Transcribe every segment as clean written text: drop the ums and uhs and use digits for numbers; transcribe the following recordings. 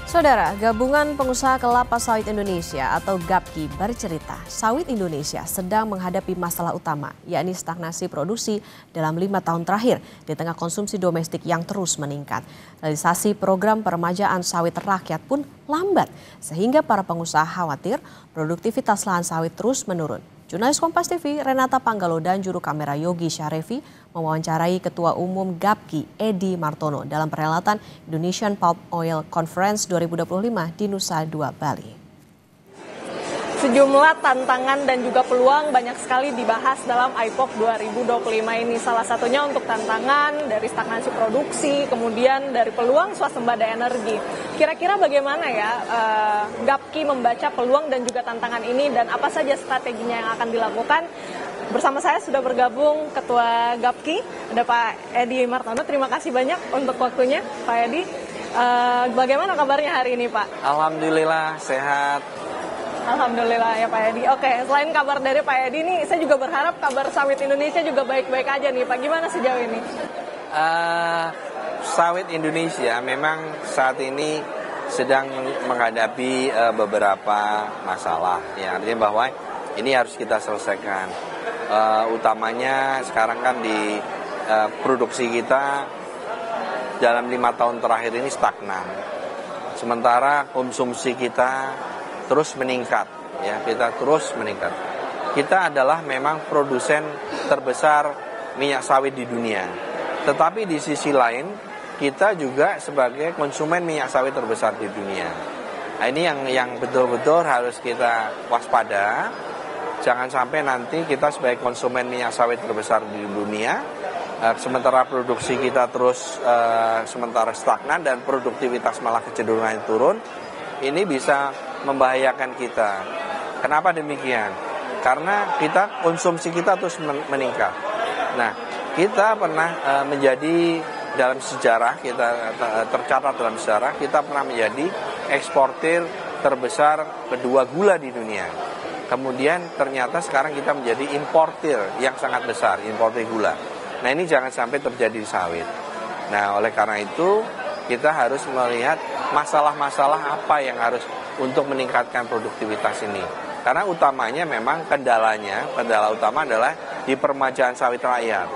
Saudara, Gabungan Pengusaha Kelapa Sawit Indonesia atau GAPKI bercerita, sawit Indonesia sedang menghadapi masalah utama, yakni stagnasi produksi dalam 5 tahun terakhir di tengah konsumsi domestik yang terus meningkat. Realisasi program peremajaan sawit rakyat pun lambat, sehingga para pengusaha khawatir produktivitas lahan sawit terus menurun. Jurnalis Kompas TV Renata Panggalo dan juru kamera Yogi Syarefi mewawancarai Ketua Umum GAPKI Edy Martono dalam perhelatan Indonesian Palm Oil Conference 2025 di Nusa Dua, Bali. Sejumlah tantangan dan juga peluang banyak sekali dibahas dalam IPOC 2025 ini. Salah satunya untuk tantangan dari stagnasi produksi, kemudian dari peluang swasembada energi. Kira-kira bagaimana ya GAPKI membaca peluang dan juga tantangan ini dan apa saja strateginya yang akan dilakukan? Bersama saya sudah bergabung Ketua GAPKI, ada Pak Edy Martono. Terima kasih banyak untuk waktunya, Pak Edy. Bagaimana kabarnya hari ini, Pak? Alhamdulillah sehat. Alhamdulillah ya Pak Edy. Oke, selain kabar dari Pak Edy nih, saya juga berharap kabar sawit Indonesia juga baik-baik aja nih Pak. Gimana sejauh ini? Sawit Indonesia memang saat ini sedang menghadapi beberapa masalah. Ya, artinya bahwa ini harus kita selesaikan. Utamanya sekarang kan di produksi kita dalam 5 tahun terakhir ini stagnan. Sementara konsumsi kita terus meningkat, ya, kita terus meningkat. Kita adalah memang produsen terbesar minyak sawit di dunia. Tetapi di sisi lain, kita juga sebagai konsumen minyak sawit terbesar di dunia. Nah, ini yang betul-betul harus kita waspada. Jangan sampai nanti kita sebagai konsumen minyak sawit terbesar di dunia, sementara produksi kita terus sementara stagnan dan produktivitas malah kecenderungannya turun, ini bisa membahayakan kita. Kenapa demikian? Karena konsumsi kita terus meningkat. Nah, kita pernah menjadi dalam sejarah, kita tercatat dalam sejarah, kita pernah menjadi eksportir terbesar kedua gula di dunia. Kemudian ternyata sekarang kita menjadi importir yang sangat besar, importir gula. Nah, ini jangan sampai terjadi di sawit. Nah, oleh karena itu kita harus melihat masalah-masalah apa yang harus untuk meningkatkan produktivitas ini. Karena utamanya memang kendala utama adalah di peremajaan sawit rakyat.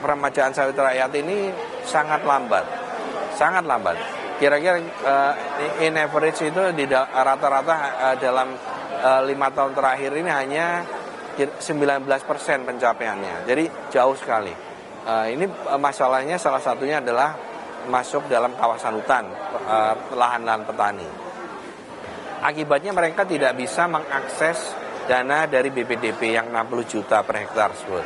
Peremajaan sawit rakyat ini sangat lambat. Kira-kira in average itu di rata-rata dalam 5 tahun terakhir ini hanya 19% pencapaiannya. Jadi jauh sekali. Ini masalahnya salah satunya adalah masuk dalam kawasan hutan, lahan-lahan petani. Akibatnya mereka tidak bisa mengakses dana dari BPDP yang 60 juta per hektar tersebut.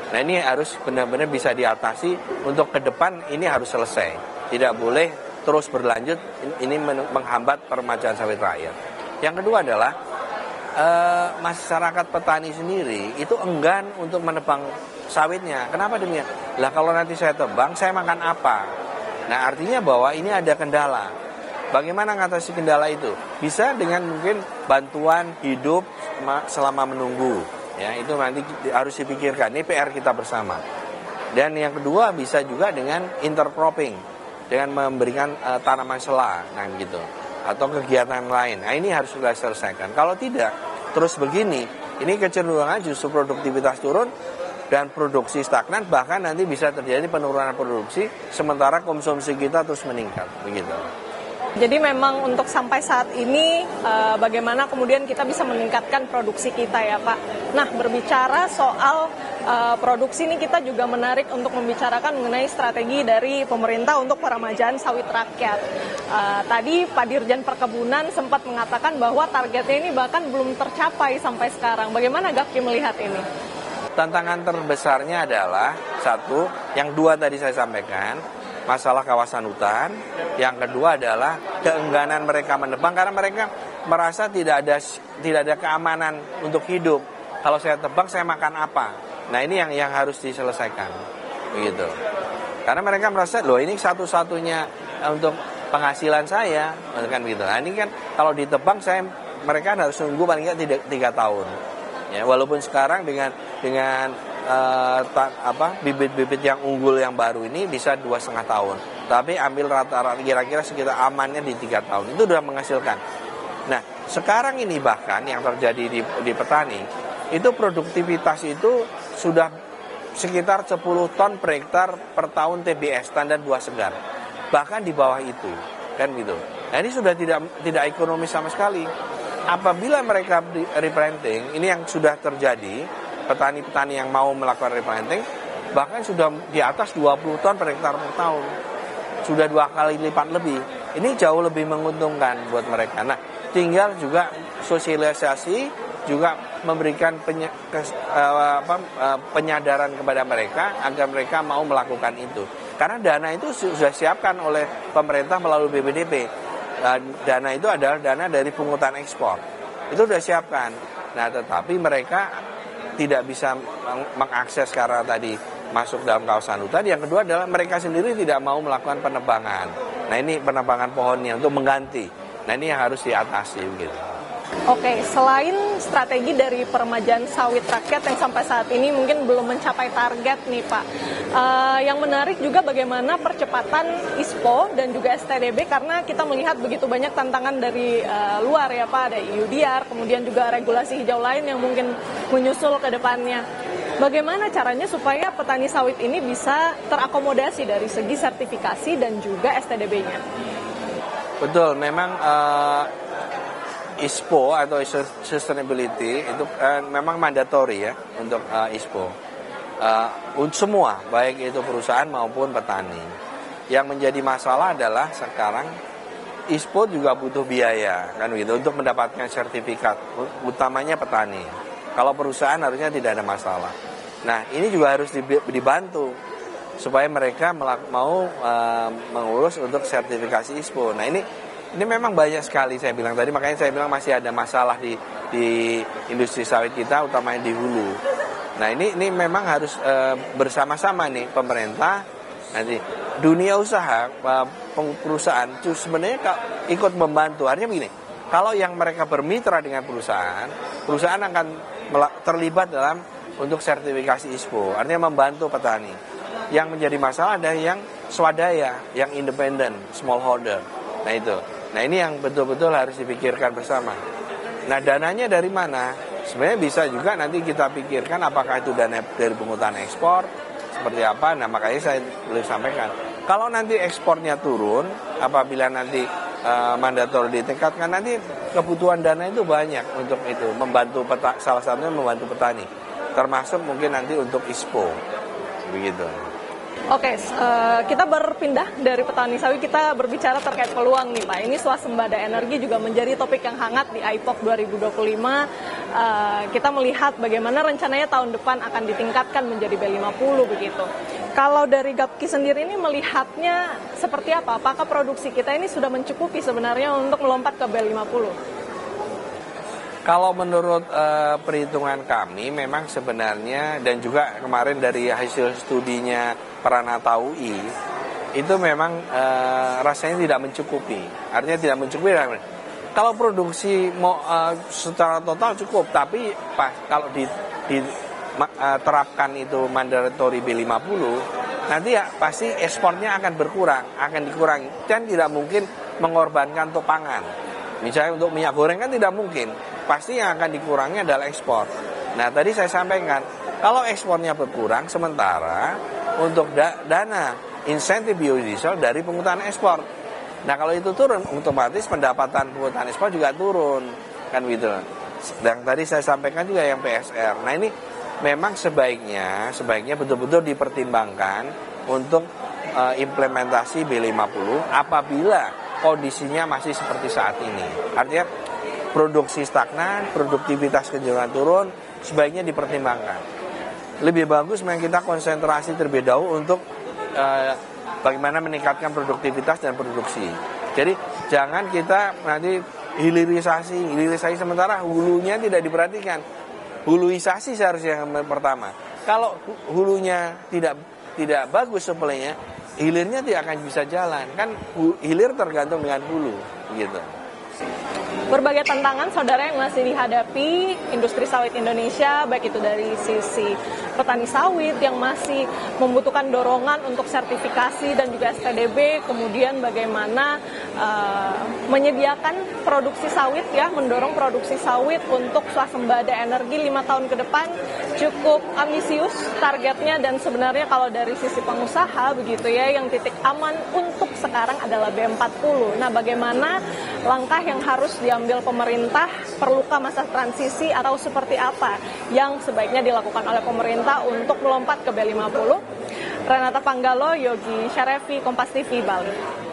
Nah, ini harus benar-benar bisa diatasi. Untuk ke depan ini harus selesai. Tidak boleh terus berlanjut, ini menghambat peremajaan sawit rakyat. Yang kedua adalah masyarakat petani sendiri itu enggan untuk menebang sawitnya. Kenapa demikian? Lah, kalau nanti saya tebang, saya makan apa? Nah, artinya bahwa ini ada kendala. Bagaimana mengatasi kendala itu? Bisa dengan mungkin bantuan hidup selama menunggu. Ya, itu nanti harus dipikirkan. Ini PR kita bersama. Dan yang kedua bisa juga dengan intercropping, dengan memberikan tanaman sela, nah gitu, atau kegiatan lain. Nah, ini harus kita selesaikan. Kalau tidak, terus begini, ini kecenderungan justru produktivitas turun dan produksi stagnan, bahkan nanti bisa terjadi penurunan produksi sementara konsumsi kita terus meningkat, begitu. Jadi memang untuk sampai saat ini bagaimana kemudian kita bisa meningkatkan produksi kita ya Pak. Nah, berbicara soal produksi ini kita juga menarik untuk membicarakan mengenai strategi dari pemerintah untuk peremajaan sawit rakyat. Tadi Pak Dirjen Perkebunan sempat mengatakan bahwa targetnya ini bahkan belum tercapai sampai sekarang. Bagaimana GAPKI melihat ini? Tantangan terbesarnya adalah satu, yang dua tadi saya sampaikan, masalah kawasan hutan. Yang kedua adalah keengganan mereka menebang karena mereka merasa tidak ada keamanan untuk hidup. Kalau saya tebang, saya makan apa? Nah, ini yang harus diselesaikan, begitu. Karena mereka merasa, loh, ini satu-satunya untuk penghasilan saya, kan gitu. Nah, ini kan kalau ditebang, mereka harus nunggu paling nggak 3 tahun. Ya, walaupun sekarang dengan bibit-bibit yang unggul yang baru ini bisa 2,5 tahun. tapi ambil rata-rata kira-kira sekitar amannya di 3 tahun. Itu sudah menghasilkan. Nah, sekarang ini bahkan yang terjadi di petani, itu produktivitas itu sudah sekitar 10 ton per hektar per tahun TBS, standar buah segar. Bahkan di bawah itu, kan gitu. Nah, ini sudah tidak ekonomis sama sekali. Apabila mereka replanting, ini yang sudah terjadi, petani-petani yang mau melakukan replanting, bahkan sudah di atas 20 ton per hektar per tahun. Sudah 2 kali lipat lebih. Ini jauh lebih menguntungkan buat mereka. Nah, tinggal juga sosialisasi, juga memberikan penyadaran kepada mereka agar mereka mau melakukan itu. Karena dana itu sudah siapkan oleh pemerintah melalui BPDP. Dana itu adalah dana dari pungutan ekspor. Itu sudah siapkan. Nah, tetapi mereka tidak bisa mengakses karena tadi masuk dalam kawasan hutan. Yang kedua adalah mereka sendiri tidak mau melakukan penebangan. Nah, ini penebangan pohonnya untuk mengganti. Nah, ini yang harus diatasi begitu. Oke, selain strategi dari peremajaan sawit rakyat yang sampai saat ini mungkin belum mencapai target nih Pak, yang menarik juga bagaimana percepatan ISPO dan juga STDB, karena kita melihat begitu banyak tantangan dari luar ya Pak, ada EUDR, kemudian juga regulasi hijau lain yang mungkin menyusul ke depannya. Bagaimana caranya supaya petani sawit ini bisa terakomodasi dari segi sertifikasi dan juga STDB-nya? Betul, memang ISPO atau sustainability itu memang mandatory ya untuk ISPO. Semua, baik itu perusahaan maupun petani. Yang menjadi masalah adalah sekarang ISPO juga butuh biaya kan gitu untuk mendapatkan sertifikat, utamanya petani. Kalau perusahaan harusnya tidak ada masalah. Nah, ini juga harus dibantu supaya mereka mau mengurus untuk sertifikasi ISPO. Nah, ini memang banyak sekali saya bilang tadi, makanya saya bilang masih ada masalah di industri sawit kita, utamanya di hulu. Nah, ini memang harus bersama-sama nih pemerintah, nanti dunia usaha, perusahaan itu sebenarnya ikut membantu. Artinya begini, kalau yang mereka bermitra dengan perusahaan akan terlibat dalam untuk sertifikasi ISPO, artinya membantu petani. Yang menjadi masalah ada yang swadaya, yang independen, smallholder. Nah itu. Nah, ini yang betul-betul harus dipikirkan bersama. Nah, dananya dari mana? Sebenarnya bisa juga nanti kita pikirkan apakah itu dana dari pungutan ekspor, seperti apa. Nah, makanya saya boleh sampaikan. Kalau nanti ekspornya turun, apabila nanti mandator ditingkatkan, nanti kebutuhan dana itu banyak untuk itu, membantu salah satunya membantu petani. Termasuk mungkin nanti untuk ISPO. Begitu. Oke, kita berpindah dari petani sawit, kita berbicara terkait peluang nih Pak. Ini swasembada energi juga menjadi topik yang hangat di IPOK 2025. Kita melihat bagaimana rencananya tahun depan akan ditingkatkan menjadi B50 begitu. Kalau dari Gapki sendiri ini melihatnya seperti apa? Apakah produksi kita ini sudah mencukupi sebenarnya untuk melompat ke B50? Kalau menurut perhitungan kami memang sebenarnya, dan juga kemarin dari hasil studinya Pranata UI, itu memang rasanya tidak mencukupi. Artinya tidak mencukupi. Kalau produksi secara total cukup, tapi kalau diterapkan itu mandatory B50, nanti ya pasti ekspornya akan berkurang, akan dikurangi. Dan tidak mungkin mengorbankan untuk pangan. Misalnya untuk minyak goreng kan tidak mungkin. Pasti yang akan dikurangi adalah ekspor. Nah, tadi saya sampaikan, kalau ekspornya berkurang, sementara untuk dana insentif biodiesel dari pungutan ekspor. Nah, kalau itu turun, otomatis pendapatan pungutan ekspor juga turun. Kan gitu. Dan tadi saya sampaikan juga yang PSR. Nah, ini memang sebaiknya betul-betul dipertimbangkan untuk implementasi B50 apabila kondisinya masih seperti saat ini. Artinya produksi stagnan, produktivitas kecenderungan turun, sebaiknya dipertimbangkan. Lebih bagus memang kita konsentrasi terlebih dahulu untuk bagaimana meningkatkan produktivitas dan produksi. Jadi jangan kita nanti hilirisasi sementara hulunya tidak diperhatikan. Huluisasi seharusnya yang pertama. Kalau hulunya tidak bagus supply-nya, hilirnya tidak akan bisa jalan. Kan hilir tergantung dengan hulu, gitu. berbagai tantangan saudara yang masih dihadapi industri sawit Indonesia, baik itu dari sisi petani sawit yang masih membutuhkan dorongan untuk sertifikasi dan juga STDB, kemudian bagaimana menyediakan produksi sawit ya, mendorong produksi sawit untuk swasembada energi 5 tahun ke depan cukup ambisius targetnya, dan sebenarnya kalau dari sisi pengusaha begitu ya, yang titik aman untuk sekarang adalah B40. Nah, bagaimana langkah yang harus diambil pemerintah, perlukah masa transisi atau seperti apa yang sebaiknya dilakukan oleh pemerintah untuk melompat ke B50? Renata Panggalo, Yogi Syarefi, Kompas TV, Bali.